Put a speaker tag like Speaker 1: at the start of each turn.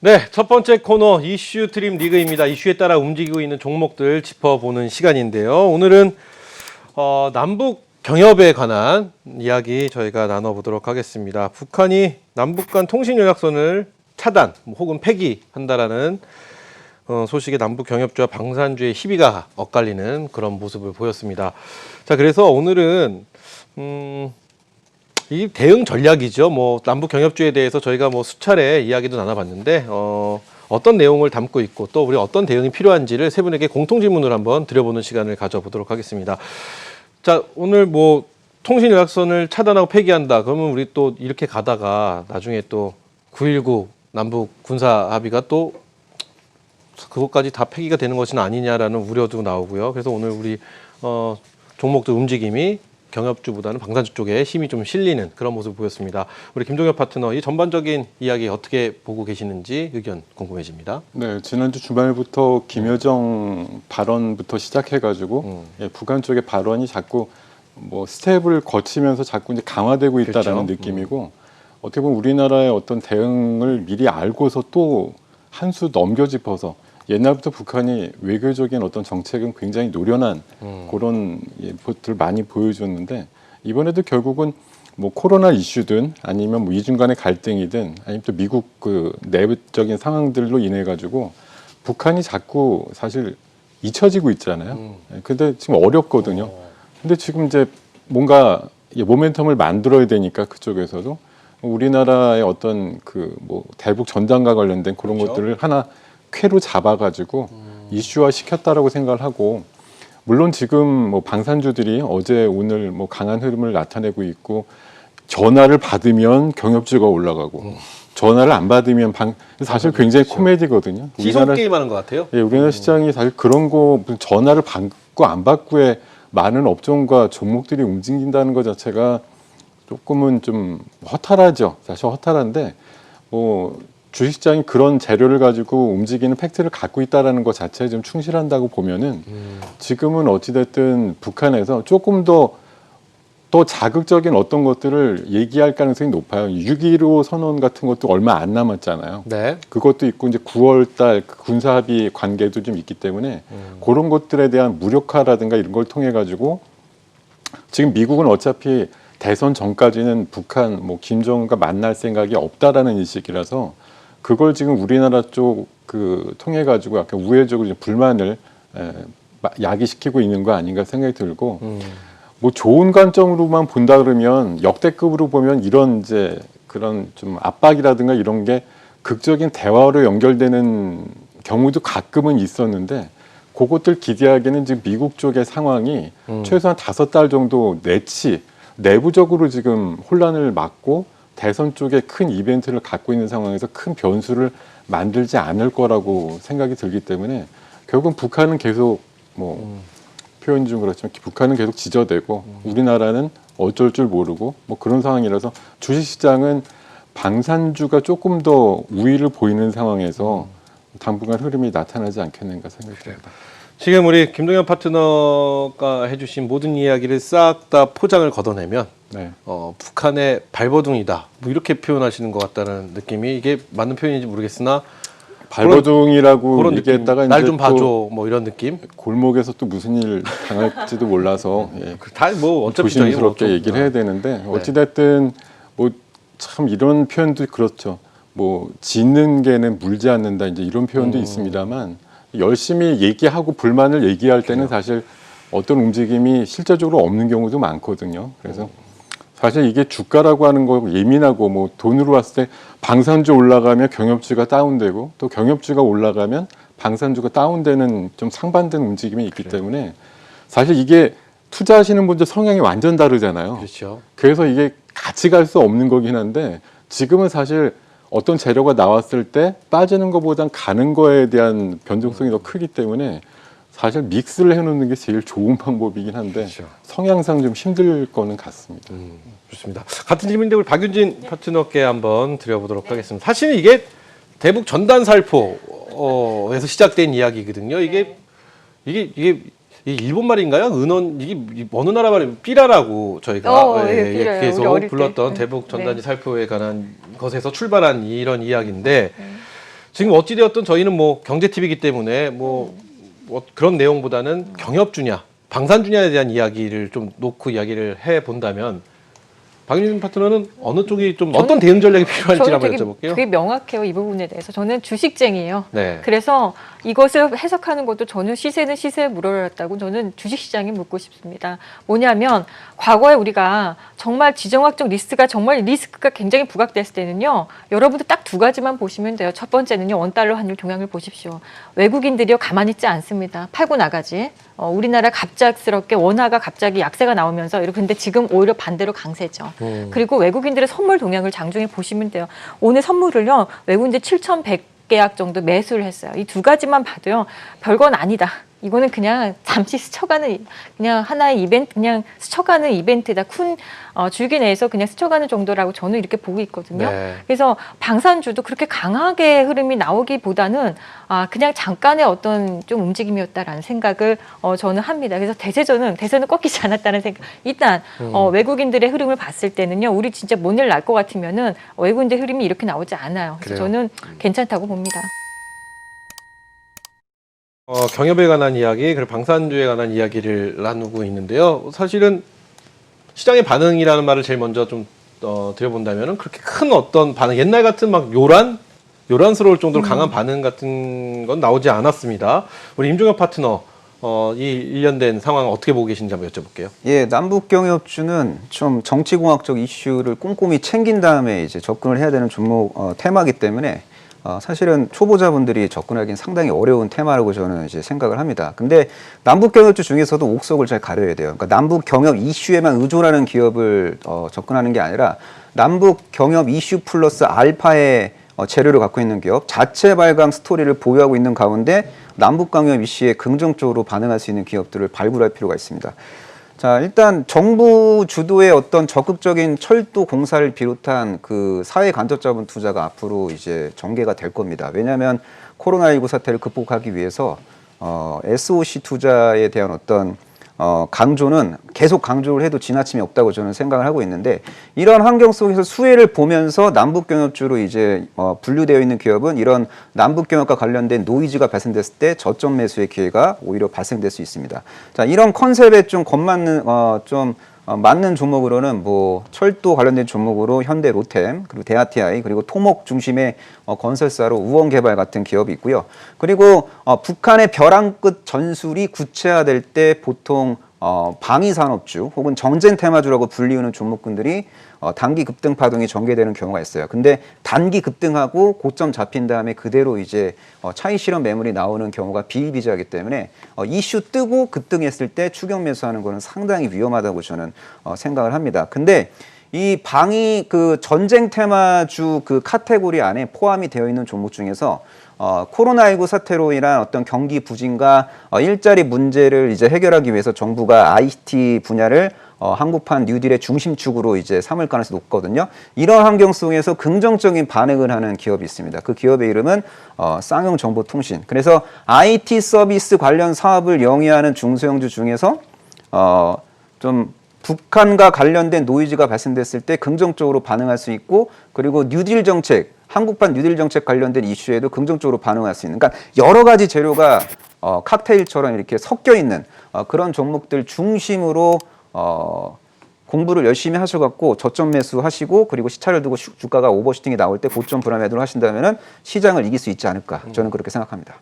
Speaker 1: 네, 첫 번째 코너 이슈 트림 리그입니다. 이슈에 따라 움직이고 있는 종목들 짚어보는 시간인데요. 오늘은 남북 경협에 관한 이야기 저희가 나눠보도록 하겠습니다. 북한이 남북 간 통신 연락선을 차단 혹은 폐기한다라는 소식에 남북 경협주와 방산주의 희비가 엇갈리는 그런 모습을 보였습니다. 자, 그래서 오늘은 이 대응 전략이죠. 뭐 남북 경협주에 대해서 저희가 뭐 수차례 이야기도 나눠봤는데 어떤 내용을 담고 있고 또 우리 어떤 대응이 필요한지를 세 분에게 공통 질문을 한번 드려보는 시간을 가져보도록 하겠습니다. 자, 오늘 뭐 통신 연락선을 차단하고 폐기한다. 그러면 우리 또 이렇게 가다가 나중에 또 9.19 남북 군사 합의가 또 그것까지 다 폐기가 되는 것은 아니냐라는 우려도 나오고요. 그래서 오늘 우리 종목들 움직임이 경협주보다는 방산주 쪽에 힘이 좀 실리는 그런 모습을 보였습니다. 우리 김종엽 파트너, 이 전반적인 이야기 어떻게 보고 계시는지 의견 궁금해집니다.
Speaker 2: 네, 지난주 주말부터 김여정 발언부터 시작해가지고 북한 쪽의 발언이 자꾸 뭐 스텝을 거치면서 자꾸 이제 강화되고 있다라는
Speaker 1: 그렇죠.
Speaker 2: 느낌이고 어떻게 보면 우리나라의 어떤 대응을 미리 알고서 또 한 수 넘겨짚어서 옛날부터 북한이 외교적인 어떤 정책은 굉장히 노련한 그런 것들 많이 보여줬는데 이번에도 결국은 뭐 코로나 이슈든 아니면 뭐 이중 간의 갈등이든 아니면 또 미국 그 내부적인 상황들로 인해 가지고 북한이 자꾸 사실 잊혀지고 있잖아요. 근데 지금 어렵거든요. 근데 지금 이제 뭔가 모멘텀을 만들어야 되니까 그쪽에서도 우리나라의 어떤 그 뭐 대북 전단과 관련된 그런
Speaker 1: 그렇죠.
Speaker 2: 것들을 하나 쾌로 잡아가지고 이슈화 시켰다라고 생각을 하고 물론 지금 뭐 방산주들이 어제 오늘 뭐 강한 흐름을 나타내고 있고 전화를 받으면 경협주가 올라가고 전화를 안 받으면 사실 굉장히
Speaker 1: 그렇죠.
Speaker 2: 코미디거든요.
Speaker 1: 시속 게임하는 것 같아요.
Speaker 2: 예, 우리나라 시장이 사실 그런 거 무슨 전화를 받고 안 받고에 많은 업종과 종목들이 움직인다는 것 자체가 조금은 좀 허탈하죠. 사실 허탈한데 뭐 주식시장이 그런 재료를 가지고 움직이는 팩트를 갖고 있다는 것 자체에 좀 충실한다고 보면은 지금은 어찌됐든 북한에서 조금 더 자극적인 어떤 것들을 얘기할 가능성이 높아요. 6.15 선언 같은 것도 얼마 안 남았잖아요.
Speaker 1: 네.
Speaker 2: 그것도 있고 이제 9월달 군사합의 관계도 좀 있기 때문에 그런 것들에 대한 무력화라든가 이런 걸 통해 가지고 지금 미국은 어차피 대선 전까지는 북한 뭐 김정은과 만날 생각이 없다라는 인식이라서 그걸 지금 우리나라 쪽 그 통해 가지고 약간 우회적으로 불만을 야기시키고 있는 거 아닌가 생각이 들고 뭐 좋은 관점으로만 본다 그러면 역대급으로 보면 이런 이제 그런 좀 압박이라든가 이런 게 극적인 대화로 연결되는 경우도 가끔은 있었는데 그것들 기대하기에는 지금 미국 쪽의 상황이 최소한 5달 정도 내부적으로 지금 혼란을 막고 대선 쪽에 큰 이벤트를 갖고 있는 상황에서 큰 변수를 만들지 않을 거라고 생각이 들기 때문에 결국은 북한은 계속 뭐 표현이 좀 그렇지만 북한은 계속 지저대고 우리나라는 어쩔 줄 모르고 뭐 그런 상황이라서 주식시장은 방산주가 조금 더 우위를 보이는 상황에서 당분간 흐름이 나타나지 않겠는가 생각이 듭니다.
Speaker 1: 지금 우리 김동현 파트너가 해주신 모든 이야기를 싹 다 포장을 걷어내면
Speaker 2: 네.
Speaker 1: 북한의 발버둥이다 뭐 이렇게 표현하시는 것 같다는 느낌이 이게 맞는 표현인지 모르겠으나
Speaker 2: 발버둥이라고
Speaker 1: 그런
Speaker 2: 얘기했다가
Speaker 1: 날 좀 봐줘 뭐 이런 느낌.
Speaker 2: 골목에서 또 무슨 일 당할지도 몰라서 예.
Speaker 1: 다 뭐 어차피
Speaker 2: 조심스럽게 얘기를 해야 되는데 어찌됐든 뭐 참 이런 표현도 그렇죠. 뭐 짖는 개는 물지 않는다 이제 이런 표현도 있습니다만 열심히 얘기하고 불만을 얘기할 때는 사실 어떤 움직임이 실제적으로 없는 경우도 많거든요. 그래서 사실 이게 주가라고 하는 거 예민하고 뭐 돈으로 봤을 때 방산주 올라가면 경협주가 다운되고 또 경협주가 올라가면 방산주가 다운되는 좀 상반된 움직임이 있기 때문에 사실 이게 투자하시는 분들 성향이 완전 다르잖아요.
Speaker 1: 그렇죠.
Speaker 2: 그래서 이게 같이 갈 수 없는 거긴 한데 지금은 사실 어떤 재료가 나왔을 때 빠지는 것보단 가는 거에 대한 변동성이 더 크기 때문에 사실 믹스를 해놓는 게 제일 좋은 방법이긴 한데
Speaker 1: 그렇죠.
Speaker 2: 성향상 좀 힘들 거는 같습니다.
Speaker 1: 좋습니다. 같은 질문인데 우리 박윤진 파트너께 한번 드려보도록 하겠습니다. 사실은 이게 대북 전단 살포에서 시작된 이야기거든요. 이게 일본 말인가요? 은원 이게 어느 나라 말이 삐라라고 저희가
Speaker 3: 삐라요.
Speaker 1: 계속
Speaker 3: 우리 어릴
Speaker 1: 불렀던
Speaker 3: 때.
Speaker 1: 대북 전단지 살포에 관한 것에서 출발한 이런 이야기인데 지금 어찌되었든 저희는 뭐 경제TV이기 때문에 뭐 그런 내용보다는 경협주냐, 방산주냐에 대한 이야기를 좀 놓고 이야기를 해본다면 박윤진 파트너는 어느 쪽이 좀 어떤 대응 전략이 필요한지
Speaker 3: 저는
Speaker 1: 한번 여쭤볼게요.
Speaker 3: 되게 명확해요. 이 부분에 대해서. 저는 주식쟁이에요.
Speaker 1: 네.
Speaker 3: 그래서 이것을 해석하는 것도 저는 시세는 시세에 물어났다고 저는 주식시장에 묻고 싶습니다. 뭐냐면 과거에 우리가 정말 지정학적 리스크가 굉장히 부각됐을 때는요. 여러분들 딱 두 가지만 보시면 돼요. 첫 번째는요. 원달러 환율 동향을 보십시오. 외국인들이요. 가만히 있지 않습니다. 팔고 나가지. 우리나라 갑작스럽게 원화가 갑자기 약세가 나오면서 이렇게 근데 지금 오히려 반대로 강세죠. 그리고 외국인들의 선물 동향을 장중에 보시면 돼요. 오늘 선물을요. 외국인들 7,100계약 정도 매수를 했어요. 이 두 가지만 봐도요. 별건 아니다. 이거는 그냥 잠시 스쳐가는 그냥 하나의 이벤트, 그냥 스쳐가는 이벤트다. 큰 줄기 내에서 그냥 스쳐가는 정도라고 저는 이렇게 보고 있거든요.
Speaker 1: 네.
Speaker 3: 그래서 방산주도 그렇게 강하게 흐름이 나오기보다는 그냥 잠깐의 어떤 좀 움직임이었다라는 생각을 저는 합니다. 그래서 대세는 꺾이지 않았다는 생각. 일단 외국인들의 흐름을 봤을 때는요, 우리 진짜 뭔 일 날 것 같으면은 외국인들 흐름이 이렇게 나오지 않아요. 그래서
Speaker 1: 그래요.
Speaker 3: 저는 괜찮다고 봅니다.
Speaker 1: 경협에 관한 이야기, 그리고 방산주에 관한 이야기를 나누고 있는데요. 사실은 시장의 반응이라는 말을 제일 먼저 좀 드려본다면은 그렇게 큰 어떤 반응, 옛날 같은 막 요란스러울 정도로 강한 반응 같은 건 나오지 않았습니다. 우리 임종혁 파트너, 이 일련된 상황 어떻게 보고 계신지 한번 여쭤볼게요.
Speaker 4: 예, 남북경협주는 좀 정치공학적 이슈를 꼼꼼히 챙긴 다음에 이제 접근을 해야 되는 종목 테마이기 때문에 사실은 초보자분들이 접근하기는 상당히 어려운 테마라고 저는 이제 생각을 합니다. 근데 남북경협주 중에서도 옥석을 잘 가려야 돼요. 그러니까 남북경협 이슈에만 의존하는 기업을 접근하는 게 아니라 남북경협 이슈 플러스 알파의 재료를 갖고 있는 기업, 자체 발광 스토리를 보유하고 있는 가운데 남북경협 이슈에 긍정적으로 반응할 수 있는 기업들을 발굴할 필요가 있습니다. 자, 일단 정부 주도의 어떤 적극적인 철도 공사를 비롯한 그 사회 간접 자본 투자가 앞으로 이제 전개가 될 겁니다. 왜냐하면 코로나19 사태를 극복하기 위해서 SOC 투자에 대한 어떤 강조는 계속 강조를 해도 지나침이 없다고 저는 생각을 하고 있는데, 이런 환경 속에서 수혜를 보면서 남북경협주로 이제 분류되어 있는 기업은 이런 남북경협과 관련된 노이즈가 발생됐을 때 저점 매수의 기회가 오히려 발생될 수 있습니다. 자, 이런 컨셉에 좀 맞는 종목으로는 뭐 철도 관련된 종목으로 현대 로템, 그리고 대아티아이, 그리고 토목 중심의 건설사로 우원개발 같은 기업이 있고요. 그리고 북한의 벼랑 끝 전술이 구체화될 때 보통 방위산업주 혹은 전쟁 테마주라고 불리우는 종목군들이 단기 급등 파동이 전개되는 경우가 있어요. 근데 단기 급등하고 고점 잡힌 다음에 그대로 이제 차익 실현 매물이 나오는 경우가 비일비재하기 때문에 이슈 뜨고 급등했을 때 추격 매수하는 거는 상당히 위험하다고 저는 생각을 합니다. 근데 이 그 전쟁 테마주 그 카테고리 안에 포함이 되어 있는 종목 중에서 코로나19 사태로 인한 어떤 경기 부진과 일자리 문제를 이제 해결하기 위해서 정부가 IT 분야를 한국판 뉴딜의 중심축으로 이제 삼을 가능성이 높거든요. 이런 환경 속에서 긍정적인 반응을 하는 기업이 있습니다. 그 기업의 이름은 쌍용정보통신. 그래서 IT 서비스 관련 사업을 영위하는 중소형주 중에서 좀 북한과 관련된 노이즈가 발생됐을 때 긍정적으로 반응할 수 있고, 그리고 뉴딜 정책, 한국판 뉴딜 정책 관련된 이슈에도 긍정적으로 반응할 수 있는, 그러니까 여러 가지 재료가 칵테일처럼 이렇게 섞여 있는 그런 종목들 중심으로 공부를 열심히 하셔갖고 저점 매수하시고, 그리고 시차를 두고 주가가 오버슈팅이 나올 때 고점 불안 매도를 하신다면은 시장을 이길 수 있지 않을까, 저는 그렇게 생각합니다.